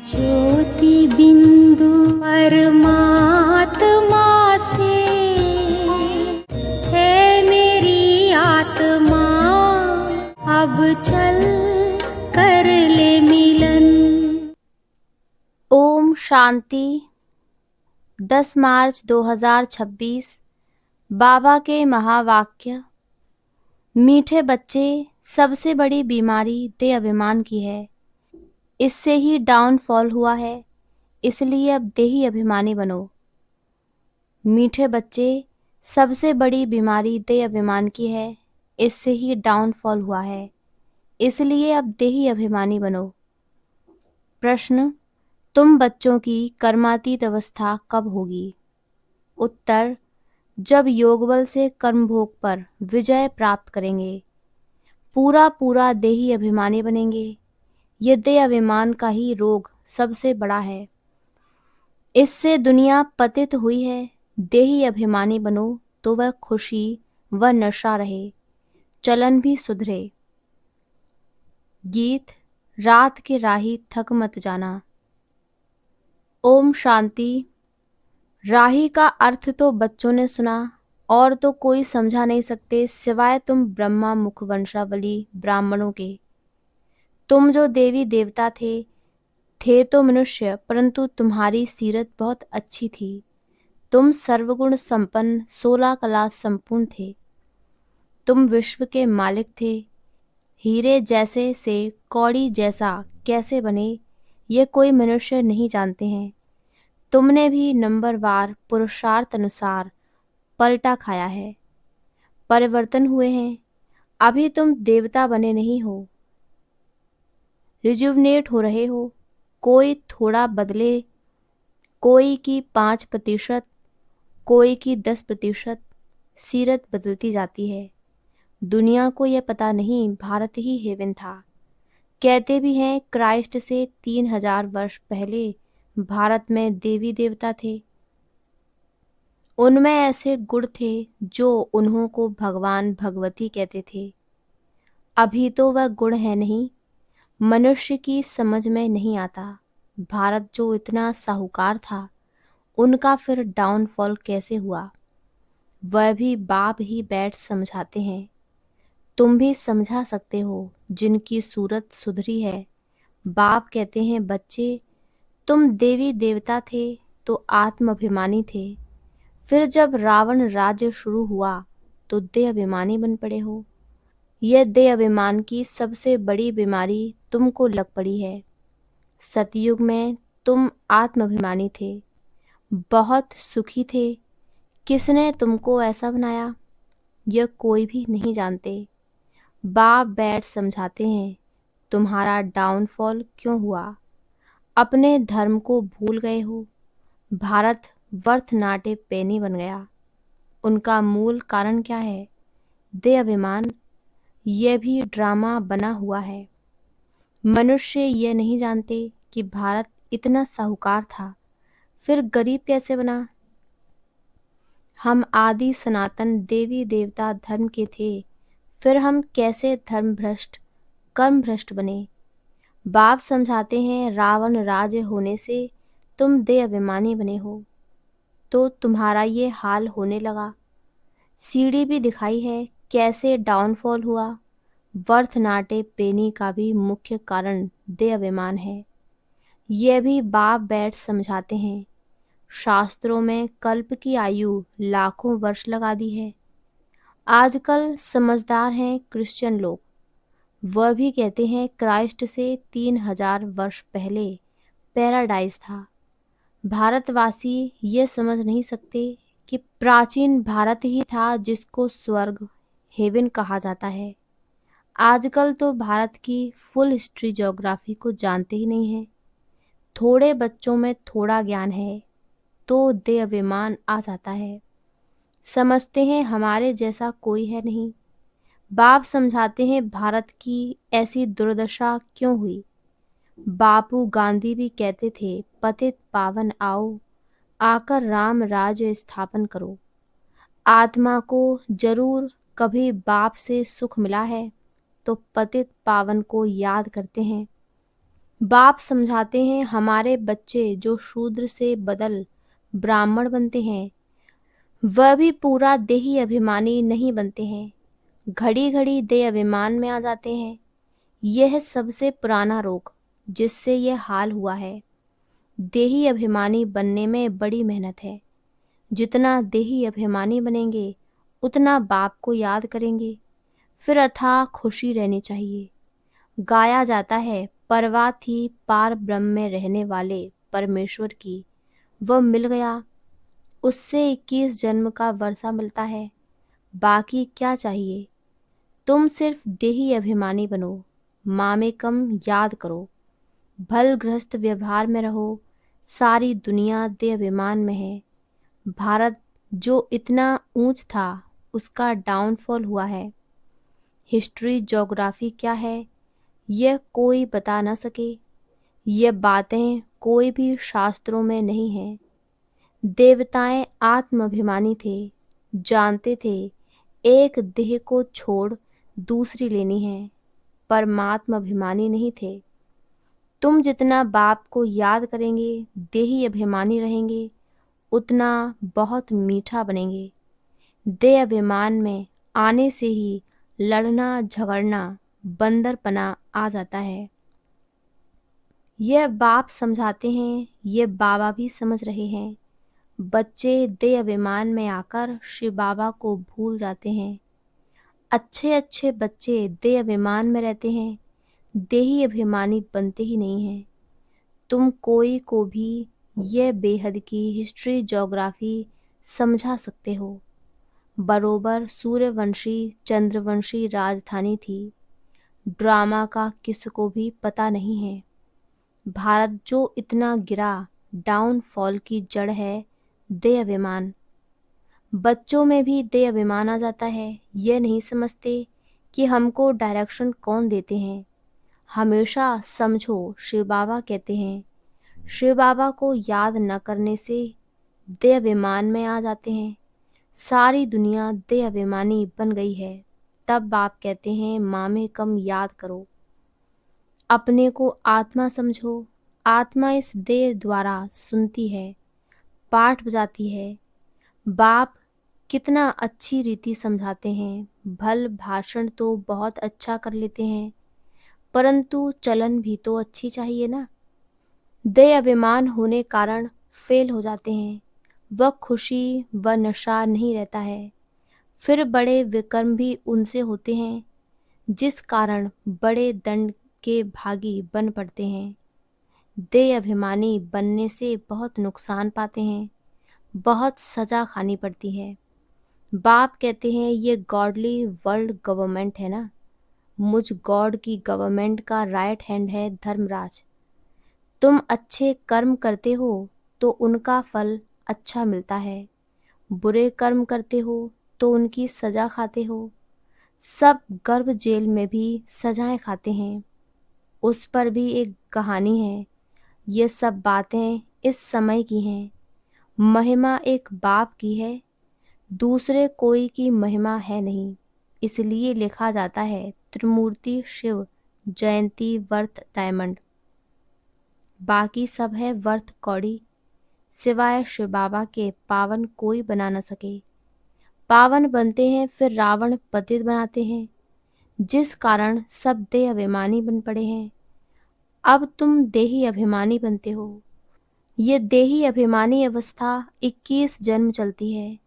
ज्योति बिंदु परमात्मा से है मेरी आत्मा, अब चल कर ले मिलन। ओम शांति। 10 मार्च 2026 बाबा के महावाक्य। मीठे बच्चे, सबसे बड़ी बीमारी देह अभिमान की है। इससे ही डाउनफॉल हुआ है, इसलिए अब देही अभिमानी बनो। मीठे बच्चे, सबसे बड़ी बीमारी देह अभिमान की है, इससे ही डाउनफॉल हुआ है, इसलिए अब देही अभिमानी बनो। प्रश्न: तुम बच्चों की कर्मातीत अवस्था कब होगी? उत्तर: जब योगबल से कर्मभोग पर विजय प्राप्त करेंगे, पूरा देही अभिमानी बनेंगे। ये देह अभिमान का ही रोग सबसे बड़ा है, इससे दुनिया पतित हुई है। देही अभिमानी बनो तो वह खुशी व नशा रहे, चलन भी सुधरे। गीत: रात के राही थक मत जाना। ओम शांति। राही का अर्थ तो बच्चों ने सुना, और तो कोई समझा नहीं सकते सिवाय तुम ब्रह्मा मुख वंशावली ब्राह्मणों के। तुम जो देवी देवता थे तो मनुष्य, परंतु तुम्हारी सीरत बहुत अच्छी थी। तुम सर्वगुण संपन्न 16 कला संपूर्ण थे। तुम विश्व के मालिक थे। हीरे जैसे से कौड़ी जैसा कैसे बने, ये कोई मनुष्य नहीं जानते हैं। तुमने भी नंबरवार पुरुषार्थ अनुसार पलटा खाया है, परिवर्तन हुए हैं। अभी तुम देवता बने नहीं हो, रिजुवनेट हो रहे हो। कोई थोड़ा बदले, कोई की 5%, कोई की 10%, सीरत बदलती जाती है। दुनिया को यह पता नहीं भारत ही हेवन था। कहते भी हैं क्राइस्ट से 3000 वर्ष पहले भारत में देवी देवता थे। उनमें ऐसे गुण थे जो उन्हों को भगवान भगवती कहते थे। अभी तो वह गुण है नहीं, मनुष्य की समझ में नहीं आता। भारत जो इतना साहूकार था, उनका फिर डाउनफॉल कैसे हुआ, वह भी बाप ही बैठ समझाते हैं। तुम भी समझा सकते हो जिनकी सूरत सुधरी है। बाप कहते हैं, बच्चे तुम देवी देवता थे तो आत्म अभिमानी थे। फिर जब रावण राज्य शुरू हुआ तो देह अभिमानी बन पड़े हो। यह देह अभिमान की सबसे बड़ी बीमारी तुमको लग पड़ी है। सतयुग में तुम आत्माभिमानी थे, बहुत सुखी थे। किसने तुमको ऐसा बनाया, यह कोई भी नहीं जानते। बाप बैठ समझाते हैं तुम्हारा डाउनफॉल क्यों हुआ। अपने धर्म को भूल गए हो। भारत वर्थ नाटे पेनी बन गया। उनका मूल कारण क्या है? देह अभिमान। यह भी ड्रामा बना हुआ है। मनुष्य ये नहीं जानते कि भारत इतना साहूकार था, फिर गरीब कैसे बना। हम आदि सनातन देवी देवता धर्म के थे, फिर हम कैसे धर्म भ्रष्ट कर्म भ्रष्ट बने। बाप समझाते हैं रावण राज्य होने से तुम देह अभिमानी बने हो, तो तुम्हारा ये हाल होने लगा। सीढ़ी भी दिखाई है कैसे डाउनफॉल हुआ। वर्थ नाटे पेनी का भी मुख्य कारण देह अभिमान है। यह भी बाप बैठ समझाते हैं। शास्त्रों में कल्प की आयु लाखों वर्ष लगा दी है। आजकल समझदार हैं क्रिश्चियन लोग, वह भी कहते हैं क्राइस्ट से 3000 वर्ष पहले पैराडाइज था। भारतवासी ये समझ नहीं सकते कि प्राचीन भारत ही था जिसको स्वर्ग हेवन कहा जाता है। आजकल तो भारत की फुल हिस्ट्री ज्योग्राफी को जानते ही नहीं हैं। थोड़े बच्चों में थोड़ा ज्ञान है तो देह अभिमान आ जाता है। समझते हैं हमारे जैसा कोई है नहीं। बाप समझाते हैं भारत की ऐसी दुर्दशा क्यों हुई। बापू गांधी भी कहते थे पतित पावन आओ, आकर राम राज्य स्थापन करो। आत्मा को जरूर कभी बाप से सुख मिला है तो पतित पावन को याद करते हैं। बाप समझाते हैं हमारे बच्चे जो शूद्र से बदल ब्राह्मण बनते हैं वह भी पूरा देही अभिमानी नहीं बनते हैं, घड़ी घड़ी देह अभिमान में आ जाते हैं। यह सबसे पुराना रोग जिससे यह हाल हुआ है। देही अभिमानी बनने में बड़ी मेहनत है। जितना देही अभिमानी बनेंगे उतना बाप को याद करेंगे, फिर अथाह खुशी रहनी चाहिए। गाया जाता है परवाह थी पार ब्रह्म में रहने वाले परमेश्वर की, वह मिल गया, उससे 21 जन्म का वर्षा मिलता है। बाकी क्या चाहिए? तुम सिर्फ देही अभिमानी बनो, मामेकम याद करो, भल गृहस्थ व्यवहार में रहो। सारी दुनिया देह अभिमान में है। भारत जो इतना ऊंच था उसका डाउनफॉल हुआ है। हिस्ट्री ज्योग्राफी क्या है यह कोई बता न सके। ये बातें कोई भी शास्त्रों में नहीं हैं। देवताएं आत्माभिमानी थे, जानते थे एक देह को छोड़ दूसरी लेनी है। परमात्मा अभिमानी नहीं थे। तुम जितना बाप को याद करेंगे, देही अभिमानी रहेंगे, उतना बहुत मीठा बनेंगे। देह अभिमान में आने से ही लड़ना झगड़ना बंदरपना आ जाता है। यह बाप समझाते हैं, ये बाबा भी समझ रहे हैं। बच्चे देह अभिमान में आकर शिव बाबा को भूल जाते हैं। अच्छे अच्छे बच्चे देह अभिमान में रहते हैं, देही अभिमानी बनते ही नहीं हैं। तुम कोई को भी यह बेहद की हिस्ट्री ज्योग्राफी समझा सकते हो। बरोबर सूर्यवंशी चंद्रवंशी राजधानी थी। ड्रामा का किसको भी पता नहीं है। भारत जो इतना गिरा, डाउनफॉल की जड़ है देह अभिमान। बच्चों में भी देह अभिमान आ जाता है। ये नहीं समझते कि हमको डायरेक्शन कौन देते हैं। हमेशा समझो शिव बाबा कहते हैं। शिव बाबा को याद न करने से देह अभिमान में आ जाते हैं। सारी दुनिया देह अभिमानी बन गई है। तब बाप कहते हैं मामे कम याद करो, अपने को आत्मा समझो। आत्मा इस देह द्वारा सुनती है, पाठ बजाती है। बाप कितना अच्छी रीति समझाते हैं। भल भाषण तो बहुत अच्छा कर लेते हैं, परंतु चलन भी तो अच्छी चाहिए ना। देह अभिमान होने कारण फेल हो जाते हैं। वह खुशी व नशा नहीं रहता है। फिर बड़े विक्रम भी उनसे होते हैं, जिस कारण बड़े दंड के भागी बन पड़ते हैं। देह अभिमानी बनने से बहुत नुकसान पाते हैं, बहुत सजा खानी पड़ती है। बाप कहते हैं ये गॉडली वर्ल्ड गवर्नमेंट है ना, मुझ गॉड की गवर्नमेंट का राइट हैंड है धर्मराज। तुम अच्छे कर्म करते हो तो उनका फल अच्छा मिलता है, बुरे कर्म करते हो तो उनकी सजा खाते हो। सब गर्भ जेल में भी सजाएं खाते हैं, उस पर भी एक कहानी है। ये सब बातें इस समय की हैं। महिमा एक बाप की है, दूसरे कोई की महिमा है नहीं। इसलिए लिखा जाता है त्रिमूर्ति शिव जयंती वर्थ डायमंड। बाकी सब है वर्थ कौड़ी। सिवाय शिव बाबा के पावन कोई बना न सके। पावन बनते हैं फिर रावण पतित बनाते हैं, जिस कारण सब देह अभिमानी बन पड़े हैं। अब तुम देही अभिमानी बनते हो। ये देही अभिमानी अवस्था 21 जन्म चलती है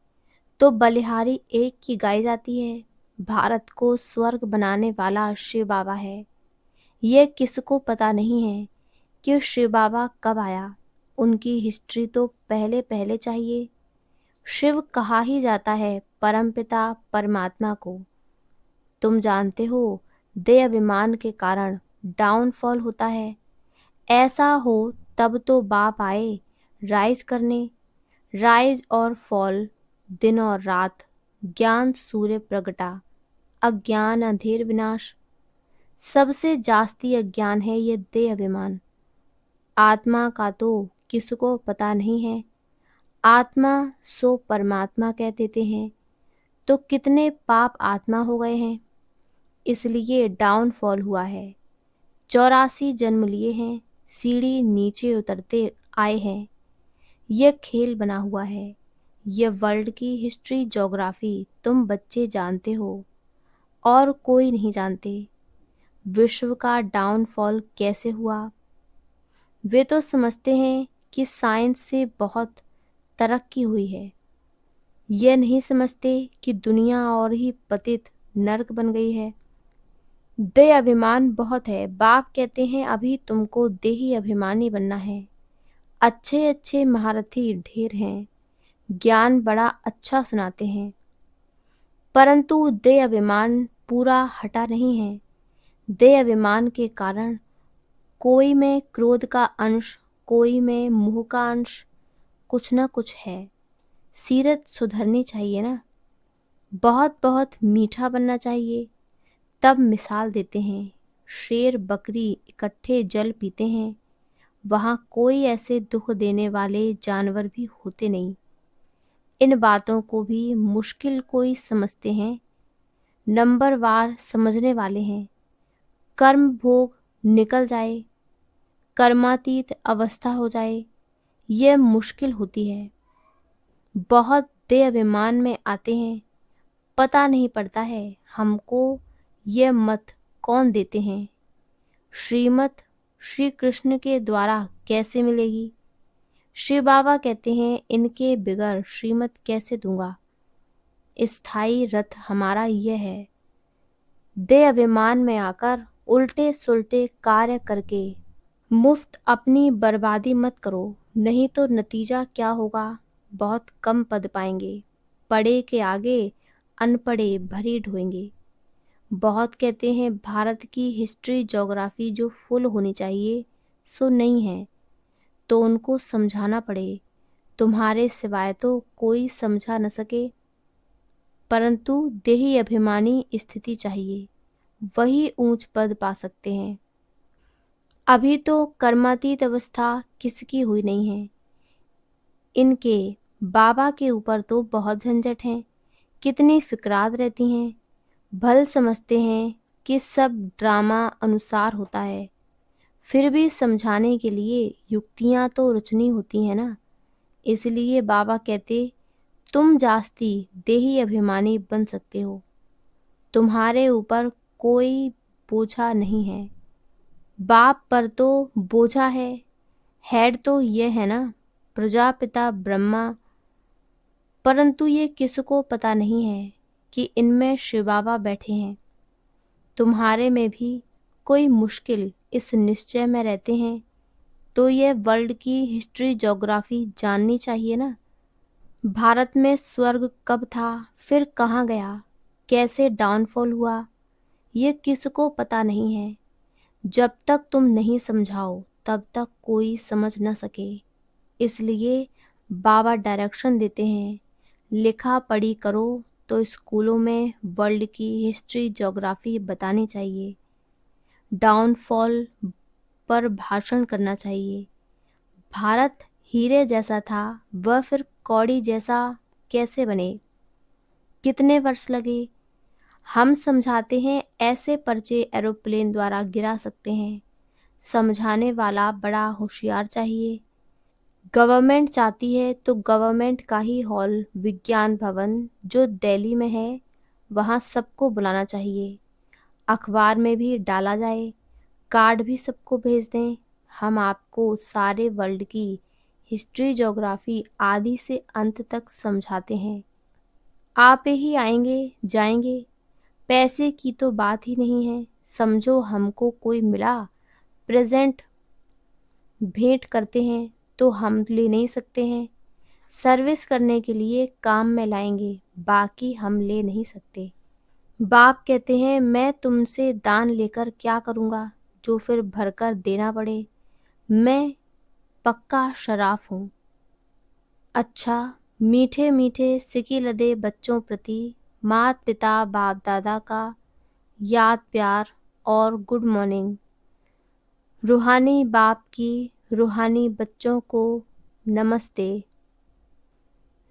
तो बलिहारी एक की गाई जाती है। भारत को स्वर्ग बनाने वाला शिव बाबा है। यह किसको पता नहीं है कि शिव बाबा कब आया। उनकी हिस्ट्री तो पहले पहले चाहिए। शिव कहा ही जाता है परमपिता परमात्मा को। तुम जानते हो देह अभिमान के कारण डाउनफॉल होता है। ऐसा हो तब तो बाप आए राइज करने। राइज और फॉल, दिन और रात, ज्ञान सूर्य प्रगटा, अज्ञान अंधेर विनाश। सबसे जास्ती अज्ञान है ये देह अभिमान। आत्मा का तो किसको पता नहीं है। आत्मा सो परमात्मा कह देते हैं, तो कितने पाप आत्मा हो गए हैं। इसलिए डाउनफॉल हुआ है। 84 जन्म लिए हैं, सीढ़ी नीचे उतरते आए हैं। यह खेल बना हुआ है। यह वर्ल्ड की हिस्ट्री ज्योग्राफी तुम बच्चे जानते हो और कोई नहीं जानते। विश्व का डाउनफॉल कैसे हुआ? वे तो समझते हैं कि साइंस से बहुत तरक्की हुई है। यह नहीं समझते कि दुनिया और ही पतित नर्क बन गई है। देह अभिमान बहुत है। बाप कहते हैं अभी तुमको देही अभिमानी बनना है। अच्छे अच्छे महारथी ढेर हैं, ज्ञान बड़ा अच्छा सुनाते हैं, परंतु देह अभिमान पूरा हटा नहीं है। देह अभिमान के कारण कोई में क्रोध का अंश, कोई में मोह का अंश, कुछ न कुछ है। सीरत सुधरनी चाहिए ना, बहुत बहुत मीठा बनना चाहिए। तब मिसाल देते हैं, शेर बकरी इकट्ठे जल पीते हैं, वहाँ कोई ऐसे दुख देने वाले जानवर भी होते नहीं। इन बातों को भी मुश्किल कोई समझते हैं, नंबरवार समझने वाले हैं। कर्म भोग निकल जाए, कर्मातीत अवस्था हो जाए, यह मुश्किल होती है। बहुत देह अभिमान में आते हैं, पता नहीं पड़ता है हमको यह मत कौन देते हैं। श्रीमत श्री कृष्ण के द्वारा कैसे मिलेगी? श्री बाबा कहते हैं इनके बिगर श्रीमत कैसे दूंगा। स्थायी रथ हमारा यह है। देह अभिमान में आकर उल्टे सुल्टे कार्य करके मुफ्त अपनी बर्बादी मत करो, नहीं तो नतीजा क्या होगा? बहुत कम पद पाएंगे। पढ़े के आगे अनपढ़े भरी ढोएंगे। बहुत कहते हैं भारत की हिस्ट्री ज्योग्राफी जो फुल होनी चाहिए सो नहीं है, तो उनको समझाना पड़े। तुम्हारे सिवाय तो कोई समझा न सके, परंतु देही अभिमानी स्थिति चाहिए, वही ऊंच पद पा सकते हैं। अभी तो कर्मातीत अवस्था किसकी हुई नहीं है। इनके बाबा के ऊपर तो बहुत झंझट है, कितनी फिक्रात रहती हैं। भल समझते हैं कि सब ड्रामा अनुसार होता है, फिर भी समझाने के लिए युक्तियां तो रचनी होती हैं ना। इसलिए बाबा कहते तुम जास्ती देही अभिमानी बन सकते हो, तुम्हारे ऊपर कोई बोझा नहीं है। बाप पर तो बोझा है, हेड तो यह है ना, प्रजापिता ब्रह्मा, परंतु ये किसको पता नहीं है कि इनमें शिव बाबा बैठे हैं। तुम्हारे में भी कोई मुश्किल इस निश्चय में रहते हैं, तो ये वर्ल्ड की हिस्ट्री ज्योग्राफी जाननी चाहिए ना। भारत में स्वर्ग कब था, फिर कहाँ गया, कैसे डाउनफॉल हुआ, ये किसको पता नहीं है। जब तक तुम नहीं समझाओ तब तक कोई समझ न सके। इसलिए बाबा डायरेक्शन देते हैं, लिखा पढ़ी करो तो स्कूलों में वर्ल्ड की हिस्ट्री ज्योग्राफी बतानी चाहिए। डाउनफॉल पर भाषण करना चाहिए। भारत हीरे जैसा था, वह फिर कौड़ी जैसा कैसे बने? कितने वर्ष लगे? हम समझाते हैं ऐसे पर्चे एरोप्लेन द्वारा गिरा सकते हैं। समझाने वाला बड़ा होशियार चाहिए। गवर्नमेंट चाहती है तो गवर्नमेंट का ही हॉल विज्ञान भवन जो दिल्ली में है वहाँ सबको बुलाना चाहिए। अखबार में भी डाला जाए, कार्ड भी सबको भेज दें। हम आपको सारे वर्ल्ड की हिस्ट्री ज्योग्राफी आदि से अंत तक समझाते हैं। आप ही आएंगे जाएंगे, पैसे की तो बात ही नहीं है। समझो हमको कोई मिला, प्रेजेंट भेंट करते हैं तो हम ले नहीं सकते हैं। सर्विस करने के लिए काम में लाएंगे, बाकी हम ले नहीं सकते। बाप कहते हैं मैं तुमसे दान लेकर क्या करूँगा जो फिर भरकर देना पड़े। मैं पक्का शराफ हूँ। अच्छा, मीठे मीठे सिकी लदे बच्चों प्रति मात पिता बाप दादा का याद प्यार और गुड मॉर्निंग। रूहानी बाप की रूहानी बच्चों को नमस्ते।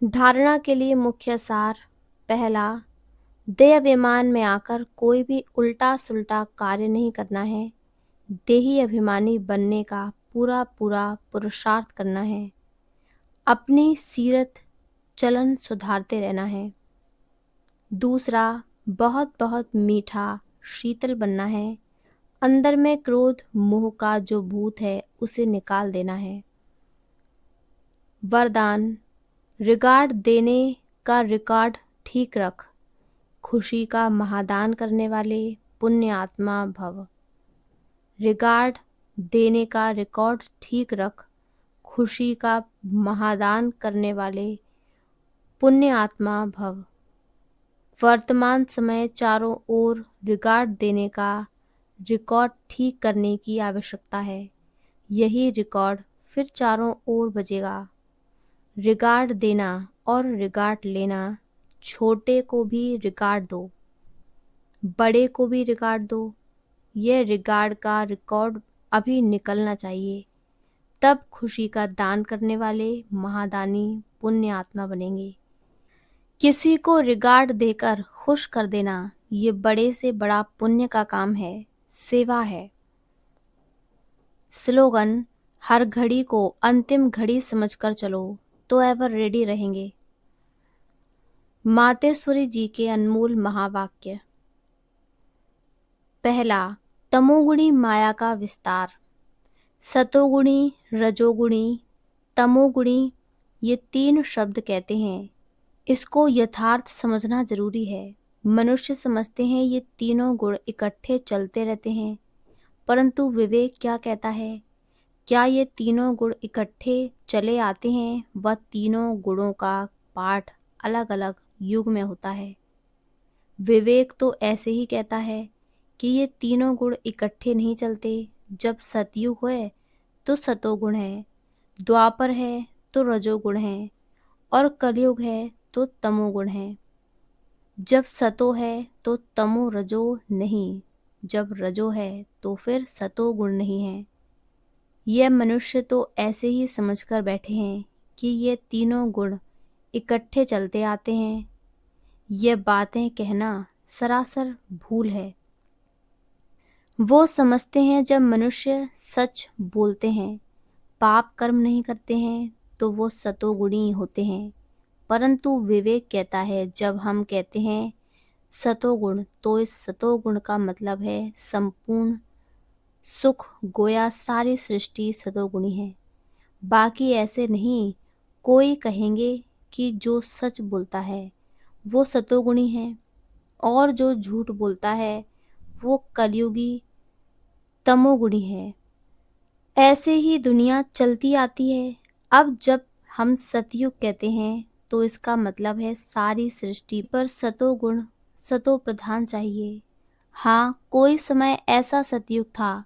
धारणा के लिए मुख्य सार। पहला, देह अभिमान में आकर कोई भी उल्टा सुल्टा कार्य नहीं करना है। देही अभिमानी बनने का पूरा पूरा पुरुषार्थ करना है। अपनी सीरत चलन सुधारते रहना है। दूसरा, बहुत बहुत मीठा शीतल बनना है। अंदर में क्रोध मोह का जो भूत है उसे निकाल देना है। वरदान, रिगार्ड देने का रिकॉर्ड ठीक रख, खुशी का महादान करने वाले पुण्य आत्मा भव। रिगार्ड देने का रिकॉर्ड ठीक रख, खुशी का महादान करने वाले पुण्य आत्मा भव। वर्तमान समय चारों ओर रिगार्ड देने का रिकॉर्ड ठीक करने की आवश्यकता है। यही रिकॉर्ड फिर चारों ओर बजेगा। रिगार्ड देना और रिगार्ड लेना, छोटे को भी रिगार्ड दो, बड़े को भी रिगार्ड दो। यह रिगार्ड का रिकॉर्ड अभी निकलना चाहिए, तब खुशी का दान करने वाले महादानी पुण्य आत्मा बनेंगे। किसी को रिगार्ड देकर खुश कर देना, ये बड़े से बड़ा पुण्य का काम है, सेवा है। स्लोगन, हर घड़ी को अंतिम घड़ी समझकर चलो तो एवर रेडी रहेंगे। मातेश्वरी जी के अनमोल महावाक्य। पहला, तमोगुणी माया का विस्तार। सतोगुणी, रजोगुणी, तमोगुणी, ये 3 शब्द कहते हैं। इसको यथार्थ समझना जरूरी है। मनुष्य समझते हैं ये तीनों गुण इकट्ठे चलते रहते हैं, परंतु विवेक क्या कहता है? क्या ये तीनों गुण इकट्ठे चले आते हैं? वह तीनों गुणों का पाठ अलग अलग युग में होता है। विवेक तो ऐसे ही कहता है कि ये तीनों गुण इकट्ठे नहीं चलते। जब सतयुग है तो सतोगुण है, द्वापर है तो रजोगुण है, और कलयुग है तो तमोगुण है। जब सतो है तो तमो रजो नहीं, जब रजो है तो फिर सतो गुण नहीं है। यह मनुष्य तो ऐसे ही समझकर बैठे हैं कि ये तीनों गुण इकट्ठे चलते आते हैं। यह बातें कहना सरासर भूल है। वो समझते हैं जब मनुष्य सच बोलते हैं, पाप कर्म नहीं करते हैं, तो वो सतोगुणी होते हैं। परंतु विवेक कहता है जब हम कहते हैं सतोगुण, तो इस सतोगुण का मतलब है संपूर्ण सुख, गोया सारी सृष्टि सतोगुणी है। बाकी ऐसे नहीं। कोई कहेंगे कि जो सच बोलता है वो सतोगुणी है, और जो झूठ बोलता है वो कलयुगी तमोगुणी है। ऐसे ही दुनिया चलती आती है। अब जब हम सतयुग कहते हैं तो इसका मतलब है सारी सृष्टि पर सतोगुण, सतो प्रधान चाहिए। हाँ, कोई समय ऐसा सतयुग था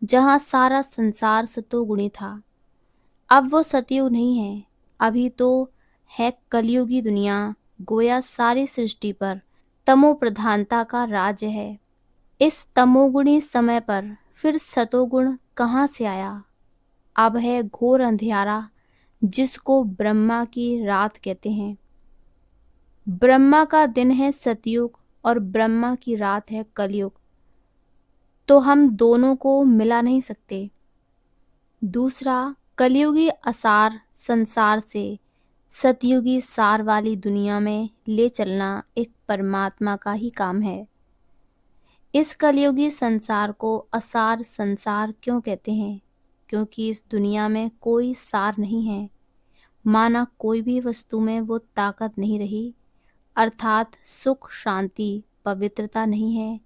जहाँ सारा संसार सतोगुणी था। अब वो सतयुग नहीं है, अभी तो है कलयुगी दुनिया, गोया सारी सृष्टि पर तमो प्रधानता का राज्य है। इस तमोगुणी समय पर फिर सतोगुण कहाँ से आया? अब है घोर अंधियारा, जिसको ब्रह्मा की रात कहते हैं। ब्रह्मा का दिन है सतयुग और ब्रह्मा की रात है कलयुग, तो हम दोनों को मिला नहीं सकते। दूसरा, कलयुगी असार संसार से सतयुगी सार वाली दुनिया में ले चलना एक परमात्मा का ही काम है। इस कलयुगी संसार को असार संसार क्यों कहते हैं? क्योंकि इस दुनिया में कोई सार नहीं है, माना कोई भी वस्तु में वो ताकत नहीं रही, अर्थात सुख, शांति, पवित्रता नहीं है,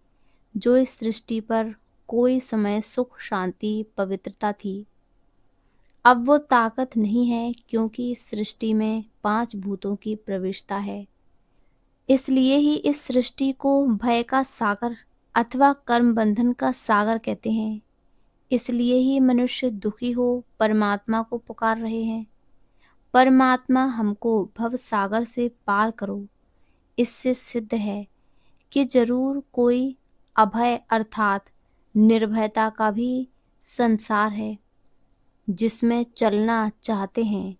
जो इस सृष्टि पर कोई समय सुख, शांति, पवित्रता थी। अब वो ताकत नहीं है, क्योंकि इस सृष्टि में 5 भूतों की प्रविष्टता है। इसलिए ही इस सृष्टि को भय का सागर अथवा कर्म बंधन का सागर कहते हैं। इसलिए ही मनुष्य दुखी हो परमात्मा को पुकार रहे हैं, परमात्मा हमको भव सागर से पार करो। इससे सिद्ध है कि जरूर कोई अभय अर्थात निर्भयता का भी संसार है जिसमें चलना चाहते हैं।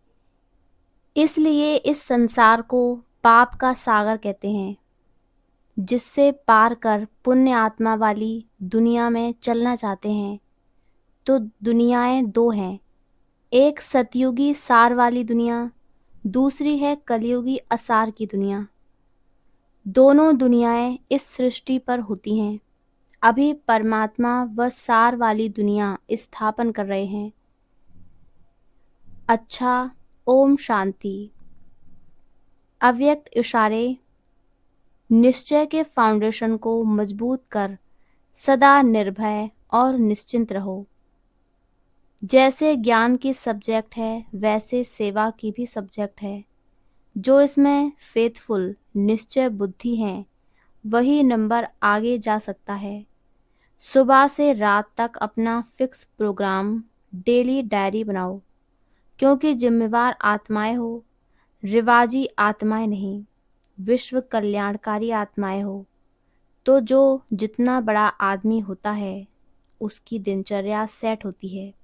इसलिए इस संसार को पाप का सागर कहते हैं, जिससे पार कर पुण्य आत्मा वाली दुनिया में चलना चाहते हैं। तो दुनियाएं दो हैं, एक सतयुगी सार वाली दुनिया, दूसरी है कलयुगी असार की दुनिया। दोनों दुनियाएं इस सृष्टि पर होती हैं। अभी परमात्मा व सार वाली दुनिया स्थापन कर रहे हैं। अच्छा, ओम शांति। अव्यक्त इशारे। निश्चय के फाउंडेशन को मजबूत कर सदा निर्भय और निश्चिंत रहो। जैसे ज्ञान की सब्जेक्ट है वैसे सेवा की भी सब्जेक्ट है। जो इसमें फेथफुल निश्चय बुद्धि हैं वही नंबर आगे जा सकता है। सुबह से रात तक अपना फिक्स प्रोग्राम डेली डायरी बनाओ, क्योंकि जिम्मेवार आत्माएं हो, रिवाजी आत्माएं नहीं, विश्व कल्याणकारी आत्माएं हो। तो जो जितना बड़ा आदमी होता है उसकी दिनचर्या सेट होती है।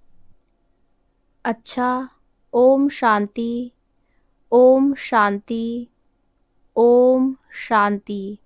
अच्छा, ओम शांति, ओम शांति, ओम शांति।